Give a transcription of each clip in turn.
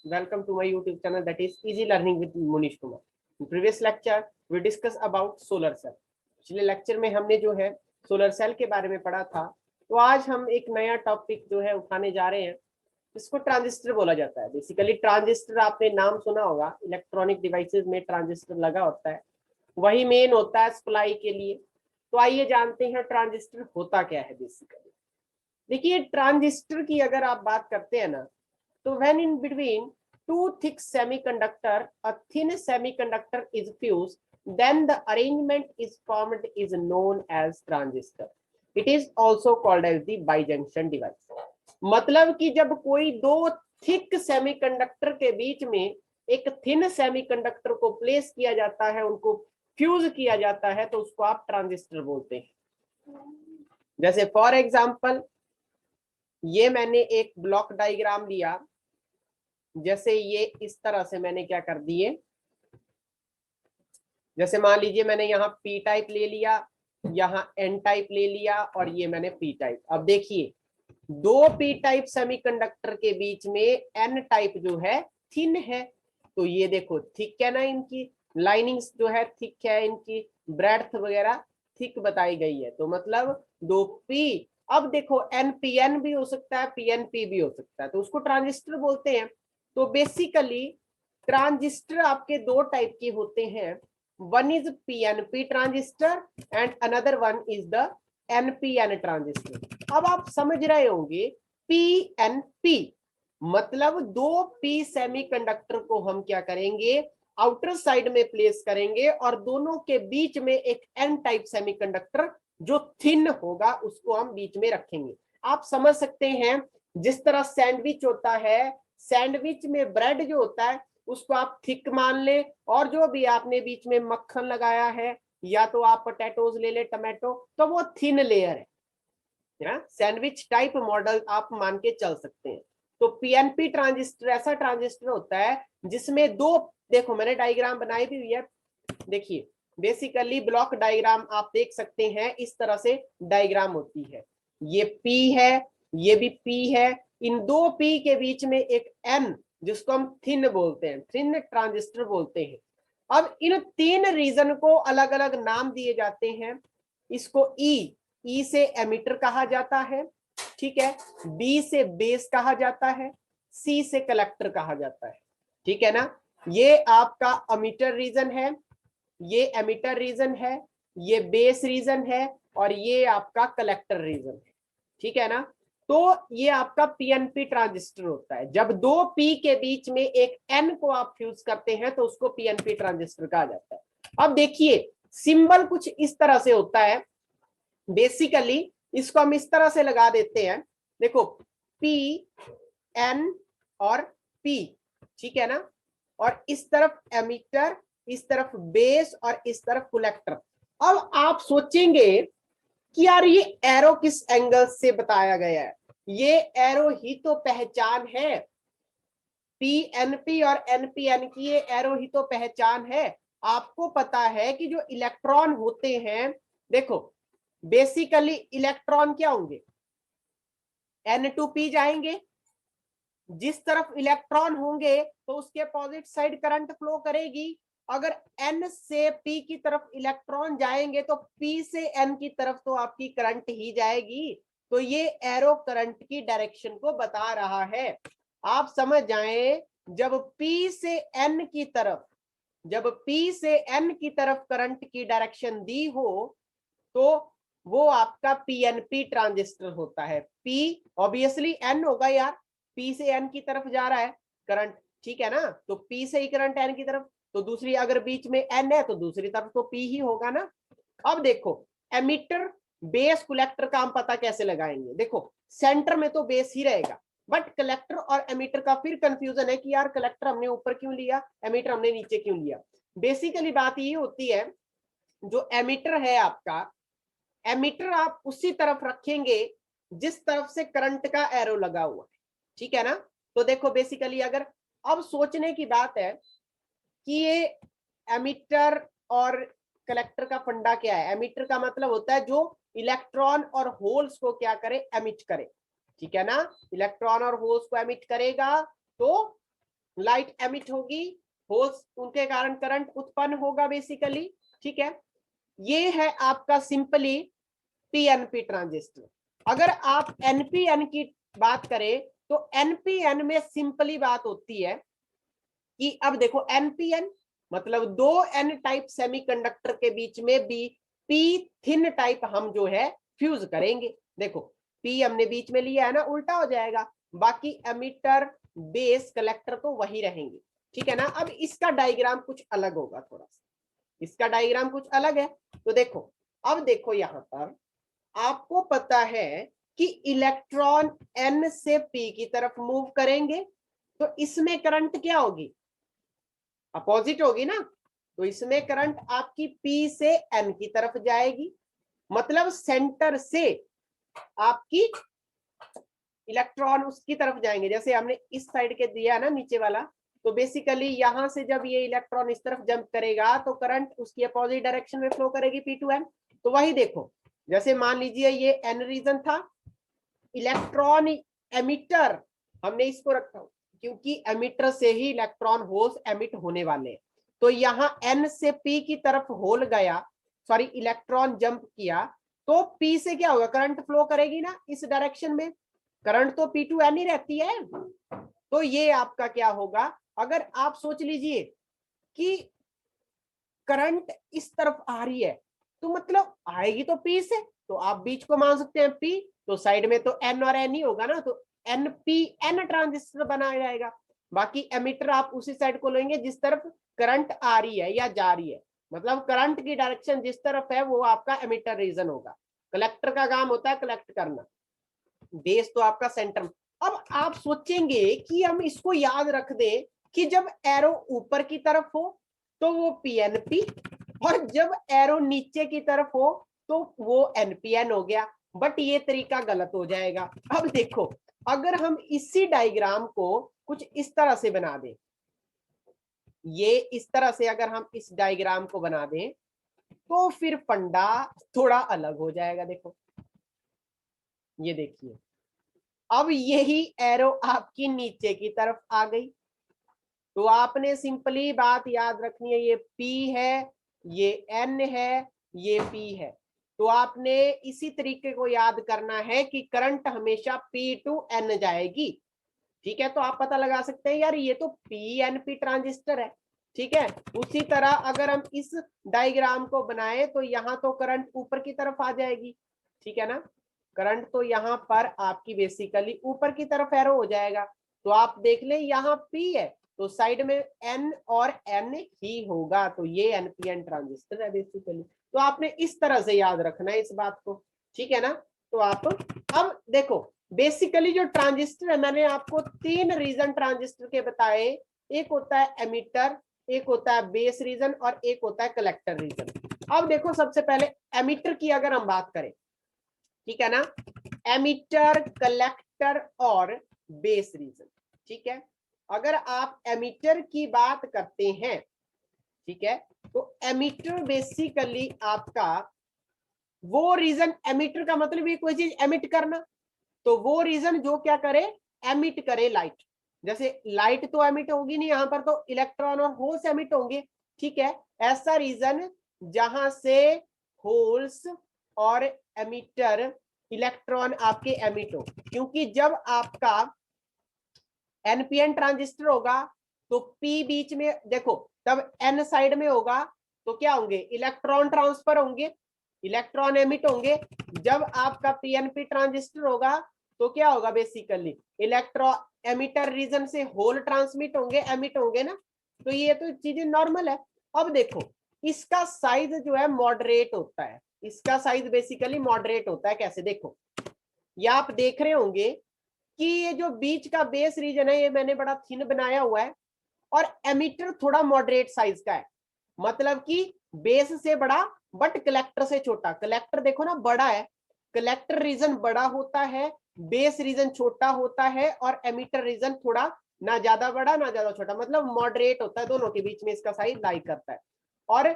welcome to my YouTube channel, that is Easy Learning with Munish Kumar. In previous lecture, we discuss about solar cell. पिछले lecture में हमने जो है solar cell के बारे में पढ़ा था, तो आज हम एक नया टॉपिक जो है उठाने जा रहे हैं, इसको ट्रांजिस्टर बोला जाता है। बेसिकली ट्रांजिस्टर आपने नाम सुना होगा, इलेक्ट्रॉनिक डिवाइसेस में ट्रांजिस्टर लगा होता है, वही मेन होता है सप्लाई के लिए। तो आइए जानते हैं ट्रांजिस्टर होता क्या है। बेसिकली देखिए, ट्रांजिस्टर की अगर आप बात करते हैं ना, तो when in between two thick semiconductor a thin semiconductor is fused, then the arrangement is formed is known as transistor. It is also called as the bijunction device. मतलब कि जब कोई दो थिक सेमीकंडक्टर के बीच में एक थिन सेमीकंडक्टर को place किया जाता है, उनको फ्यूज किया जाता है, तो उसको आप ट्रांजिस्टर बोलते हैं। जैसे फॉर एग्जांपल, ये मैंने एक ब्लॉक डायग्राम लिया, जैसे ये इस तरह से मैंने क्या कर दिए, जैसे मान लीजिए मैंने यहाँ पी टाइप ले लिया, यहाँ एन टाइप ले लिया, और ये मैंने पी टाइप। अब देखिए, दो पी टाइप सेमीकंडक्टर के बीच में एन टाइप जो है थिन है, तो ये देखो थिक है ना, इनकी लाइनिंग्स जो है थिक है, इनकी ब्रेड्थ वगैरह थिक बताई गई है, तो मतलब दो पी। अब देखो एन भी हो सकता है, पी भी हो सकता है, तो उसको ट्रांजिस्टर बोलते हैं। तो बेसिकली ट्रांजिस्टर आपके दो टाइप के होते हैं, one is PNP transistor and another one is the NPN transistor. अब आप समझ रहे होंगे, PNP मतलब दो P सेमीकंडक्टर को हम क्या करेंगे, आउटर साइड में प्लेस करेंगे, और दोनों के बीच में एक N टाइप सेमीकंडक्टर जो थिन होगा उसको हम बीच में रखेंगे। आप समझ सकते हैं, जिस तरह सैंडविच होता है, सैंडविच में ब्रेड जो होता है उसको आप थिक मान ले, और जो भी आपने बीच में मक्खन लगाया है, या तो आप पोटैटोज ले ले, टमाटो, तो वो थिन लेयर है, सैंडविच टाइप मॉडल आप मान के चल सकते हैं। तो पीएनपी ट्रांजिस्टर ऐसा ट्रांजिस्टर होता है जिसमें दो, देखो मैंने डायग्राम बनाई भी हुई है, देखिए बेसिकली ब्लॉक डायग्राम आप देख सकते हैं, इस तरह से डायग्राम होती है। ये पी है, ये भी पी है, इन दो पी के बीच में एक एन जिसको हम थिन बोलते हैं, थिन ट्रांजिस्टर बोलते हैं। अब इन तीन रीजन को अलग अलग नाम दिए जाते हैं। इसको ई से एमिटर कहा जाता है, ठीक है, बी से बेस कहा जाता है, सी से कलेक्टर कहा जाता है, ठीक है ना। ये आपका अमीटर रीजन है, ये एमिटर रीजन है, ये बेस रीजन है, और ये आपका कलेक्टर रीजन है, ठीक है ना। तो ये आपका पीएनपी ट्रांजिस्टर होता है। जब दो पी के बीच में एक एन को आप फ्यूज करते हैं तो उसको पीएनपी ट्रांजिस्टर कहा जाता है। अब देखिए, सिंबल कुछ इस तरह से होता है। बेसिकली इसको हम इस तरह से लगा देते हैं, देखो पी एन और पी, ठीक है ना, और इस तरफ एमिटर, इस तरफ बेस, और इस तरफ कलेक्टर। अब आप सोचेंगे कि यार ये एरो किस एंगल से बताया गया है, ये एरो ही तो पहचान है, पीएनपी और एनपीएन की ये एरो ही तो पहचान है। आपको पता है कि जो इलेक्ट्रॉन होते हैं, देखो बेसिकली इलेक्ट्रॉन क्या होंगे, N2P जाएंगे, जिस तरफ इलेक्ट्रॉन होंगे तो उसके अपोजिट साइड करंट फ्लो करेगी। अगर N से P की तरफ इलेक्ट्रॉन जाएंगे तो P से N की तरफ तो आपकी करंट ही जाएगी। तो ये एरो करंट की डायरेक्शन को बता रहा है। आप समझ जाएं, जब P से N की तरफ, जब P से N की तरफ करंट की डायरेक्शन दी हो तो वो आपका पीएनपी ट्रांजिस्टर होता है। P ऑब्वियसली N होगा यार, P से N की तरफ जा रहा है करंट, ठीक है ना, तो P से ही करंट N की तरफ, तो दूसरी अगर बीच में N है तो दूसरी तरफ तो P ही होगा ना। अब देखो एमिटर बेस कलेक्टर का हम पता कैसे लगाएंगे, देखो सेंटर में तो बेस ही रहेगा, बट कलेक्टर और एमिटर का फिर कंफ्यूजन है कि यार कलेक्टर हमने ऊपर क्यों लिया, एमिटर हमने नीचे क्यों लिया। बेसिकली बात ये होती है, जो एमिटर है आपका, एमिटर आप उसी तरफ रखेंगे जिस तरफ से करंट का एरो लगा हुआ है, ठीक है ना। तो देखो बेसिकली अगर, अब सोचने की बात है कि ये एमिटर और कलेक्टर का फंडा क्या है। एमिटर का मतलब होता है जो इलेक्ट्रॉन और होल्स को क्या करे, एमिट करे, ठीक है ना। इलेक्ट्रॉन और होल्स को एमिट करेगा तो लाइट एमिट होगी, होल्स उनके कारण करंट उत्पन्न होगा बेसिकली। ठीक है, ये है आपका सिंपली पीएनपी ट्रांजिस्टर। अगर आप एनपीएन की बात करें तो एनपीएन में सिंपली बात होती है कि अब देखो एनपीएन मतलब दो एन टाइप सेमीकंडक्टर के बीच में भी पी थिन टाइप हम जो है फ्यूज करेंगे। देखो पी हमने बीच में लिया है ना, उल्टा हो जाएगा, बाकी एमिटर बेस कलेक्टर तो वही रहेंगे। ठीक है ना। अब इसका डायग्राम कुछ अलग होगा, थोड़ा सा इसका डायग्राम कुछ अलग है। तो देखो अब देखो यहां पर आपको पता है कि इलेक्ट्रॉन एन से पी की तरफ मूव करेंगे, तो इसमें करंट क्या होगी, अपोजिट होगी ना। तो इसमें करंट आपकी पी से एन की तरफ जाएगी, मतलब सेंटर से आपकी इलेक्ट्रॉन उसकी तरफ जाएंगे। जैसे हमने इस साइड के दिया ना नीचे वाला, तो बेसिकली यहां से जब ये इलेक्ट्रॉन इस तरफ जंप करेगा तो करंट उसकी अपोजिट डायरेक्शन में फ्लो करेगी पी टू एन। तो वही देखो, जैसे मान लीजिए ये एन रीजन था, इलेक्ट्रॉन एमिटर हमने इसको रखा क्योंकि एमिटर से ही इलेक्ट्रॉन होल्स एमिट होने वाले हैं। तो यहाँ एन से पी की तरफ होल गया, सॉरी इलेक्ट्रॉन जंप किया, तो पी से क्या होगा, करंट फ्लो करेगी ना इस डायरेक्शन में, करंट तो पी टू एन ही रहती है। तो ये आपका क्या होगा, अगर आप सोच लीजिए कि करंट इस तरफ आ रही है तो मतलब आएगी तो पी से, तो आप बीच को मान सकते हैं पी, तो साइड में तो एन और एन ही होगा ना, तो एन पी एन ट्रांजिस्टर बनाया जाएगा। बाकी एमिटर आप उसी साइड को लेंगे जिस तरफ करंट आ रही है या जा रही है, मतलब करंट की डायरेक्शन जिस तरफ है वो आपका एमिटर रीजन होगा। कलेक्टर का काम होता है कलेक्ट करना, बेस तो आपका सेंटर। अब आप सोचेंगे कि हम इसको याद रख दें कि जब एरो ऊपर की तरफ हो तो वो पीएनपी, और जब एरो नीचे की तरफ हो तो वो एनपीएन हो गया। बट ये तरीका गलत हो जाएगा। अब देखो अगर हम इसी डायग्राम को कुछ इस तरह से बना दें, ये इस तरह से अगर हम इस डायग्राम को बना दें तो फिर फंडा थोड़ा अलग हो जाएगा। देखो ये देखिए, अब यही एरो आपकी नीचे की तरफ आ गई, तो आपने सिंपली बात याद रखनी है, ये P है, ये N है, ये P है। तो आपने इसी तरीके को याद करना है कि करंट हमेशा P टू N जाएगी। ठीक है, तो आप पता लगा सकते हैं यार ये तो PNP ट्रांजिस्टर है। ठीक है, उसी तरह अगर हम इस डायग्राम को बनाए तो यहाँ तो करंट ऊपर की तरफ आ जाएगी। ठीक है ना, करंट तो यहाँ पर आपकी बेसिकली ऊपर की तरफ एरो हो जाएगा। तो आप देख लें यहाँ P है तो साइड में N और N ही होगा, तो ये NPN ट्रांजिस्टर है बेसिकली। तो आपने इस तरह से याद रखना है इस बात को। ठीक है ना, तो आप अब देखो बेसिकली जो ट्रांजिस्टर है मैंने आपको तीन रीजन ट्रांजिस्टर के बताए, एक होता है एमिटर, एक होता है बेस रीजन और एक होता है कलेक्टर रीजन। अब देखो सबसे पहले एमिटर की अगर हम बात करें, ठीक है ना, एमिटर कलेक्टर और बेस रीजन। ठीक है, अगर आप एमिटर की बात करते हैं, ठीक है, तो एमिटर बेसिकली आपका वो रीजन, एमिटर का मतलब ये कोई चीज एमिट करना, तो वो रीजन जो क्या करे, एमिट करे लाइट। जैसे लाइट तो एमिट होगी नहीं, यहाँ पर तो इलेक्ट्रॉन और होल्स एमिट होंगे। ठीक है, ऐसा रीजन जहां से होल्स और एमिटर इलेक्ट्रॉन आपके एमिट हो, क्योंकि जब आपका एनपीएन ट्रांजिस्टर होगा तो पी बीच में देखो, तब एन साइड में होगा तो क्या होंगे, इलेक्ट्रॉन ट्रांसफर होंगे, इलेक्ट्रॉन एमिट होंगे। जब आपका पीएनपी ट्रांजिस्टर होगा तो क्या होगा, बेसिकली इलेक्ट्रॉन एमिटर रीजन से होल ट्रांसमिट होंगे, एमिट होंगे ना। तो ये तो चीजें नॉर्मल है। अब देखो इसका साइज जो है मॉडरेट होता है, इसका साइज बेसिकली मॉडरेट होता है। कैसे, देखो ये आप देख रहे होंगे कि ये जो बीच का बेस रीजन है ये मैंने बड़ा थिन बनाया हुआ है, और एमिटर थोड़ा मॉडरेट साइज का है, मतलब कि बेस से बड़ा बट कलेक्टर से छोटा। कलेक्टर देखो ना बड़ा है, कलेक्टर रीजन बड़ा होता है, बेस रीजन छोटा होता है, और एमिटर रीजन थोड़ा ना ज्यादा बड़ा ना ज्यादा छोटा, मतलब मॉडरेट होता है, दोनों के बीच में इसका साइज लाई करता है। और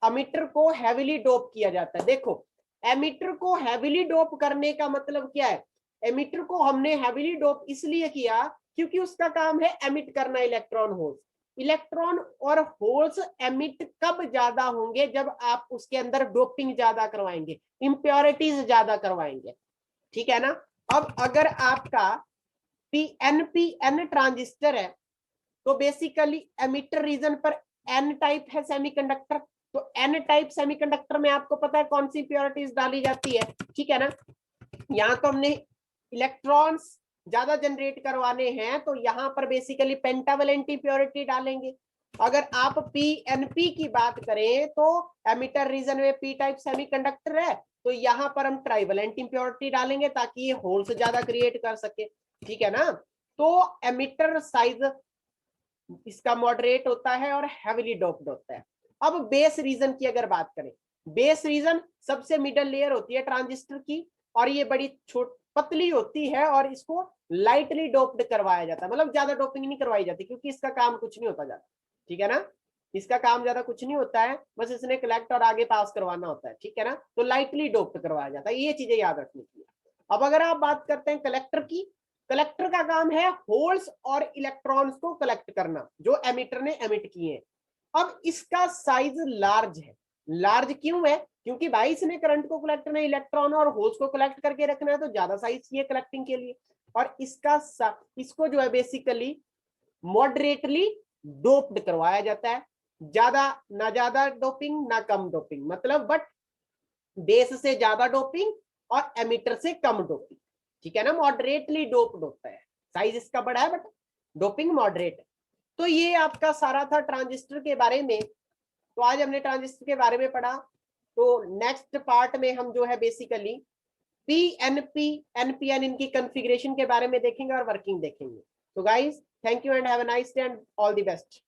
एमिटर को हैविली डोप किया जाता है। देखो एमिटर को हैविली डोप करने का मतलब क्या है, एमिटर को हमने हैविली डोप इसलिए किया क्योंकि उसका काम है एमिट करना इलेक्ट्रॉन होल्स। इलेक्ट्रॉन और होल्स एमिट कब ज्यादा होंगे, जब आप उसके अंदर डोपिंग ज्यादा करवाएंगे, इंप्योरिटीज ज्यादा करवाएंगे, ठीक है ना। अब अगर आपका एन ट्रांजिस्टर है तो बेसिकली एमिटर रीजन पर एन टाइप है सेमीकंडक्टर, तो एन टाइप सेमीकंडक्टर में आपको पता है कौन सी इंप्योरिटीज डाली जाती है, ठीक है ना। यहाँ तो हमने इलेक्ट्रॉन्स ज्यादा जनरेट करवाने हैं तो यहाँ पर बेसिकली पेंटावेलेंट इंप्योरिटी डालेंगे। अगर आप पीएनपी की बात करें तो एमिटर रीजन में पी टाइप सेमीकंडक्टर है, तो यहाँ पर हम ट्राइवेलेंट इंप्योरिटी डालेंगे ताकि ये होल्स ज्यादा क्रिएट कर सके, ठीक है ना। तो एमिटर साइज इसका मॉडरेट होता है और हेवीली डोप्ड होता है। अब बेस रीजन की अगर बात करें, बेस रीजन सबसे मिडल लेयर होती है ट्रांजिस्टर की, और ये बड़ी पतली होती है और इसको लाइटली डोप्ड करवाया जाता है, मतलब ज्यादा डोपिंग नहीं करवाई जाती क्योंकि इसका काम कुछ नहीं होता ज्यादा, ठीक है ना। इसका काम ज्यादा कुछ नहीं होता है, बस इसने कलेक्ट और आगे पास करवाना होता है, ठीक है ना। तो लाइटली डोप्ड करवाया जाता है, ये चीजें याद रखनी चाहिए। अब अगर आप बात करते हैं कलेक्टर की, कलेक्टर का काम है होल्स और इलेक्ट्रॉन्स को कलेक्ट करना जो एमिटर ने एमिट किए हैं। अब इसका साइज लार्ज है। लार्ज क्यों है? क्योंकि भाई इसने करंट को कलेक्ट करना है, इलेक्ट्रॉन और होल्स को कलेक्ट करके रखना है, तो ज्यादा साइज चाहिए कलेक्टिंग के लिए। और इसको जो है बेसिकली मॉडरेटली डोप्ड करवाया जाता है, ज्यादा डोपिंग ना कम डोपिंग, मतलब बट बेस से ज्यादा डोपिंग और एमिटर से कम डोपिंग, ठीक है ना। मॉडरेटली डोप्ड होता है, साइज इसका बड़ा है बट डोपिंग मॉडरेट है। तो ये आपका सारा था ट्रांजिस्टर के बारे में। तो आज हमने ट्रांजिस्टर के बारे में पढ़ा। तो नेक्स्ट पार्ट में हम जो है बेसिकली पीएनपी एनपीएन इनकी कॉन्फ़िगरेशन के बारे में देखेंगे और वर्किंग देखेंगे। तो guys thank you and have a nice day and all the best.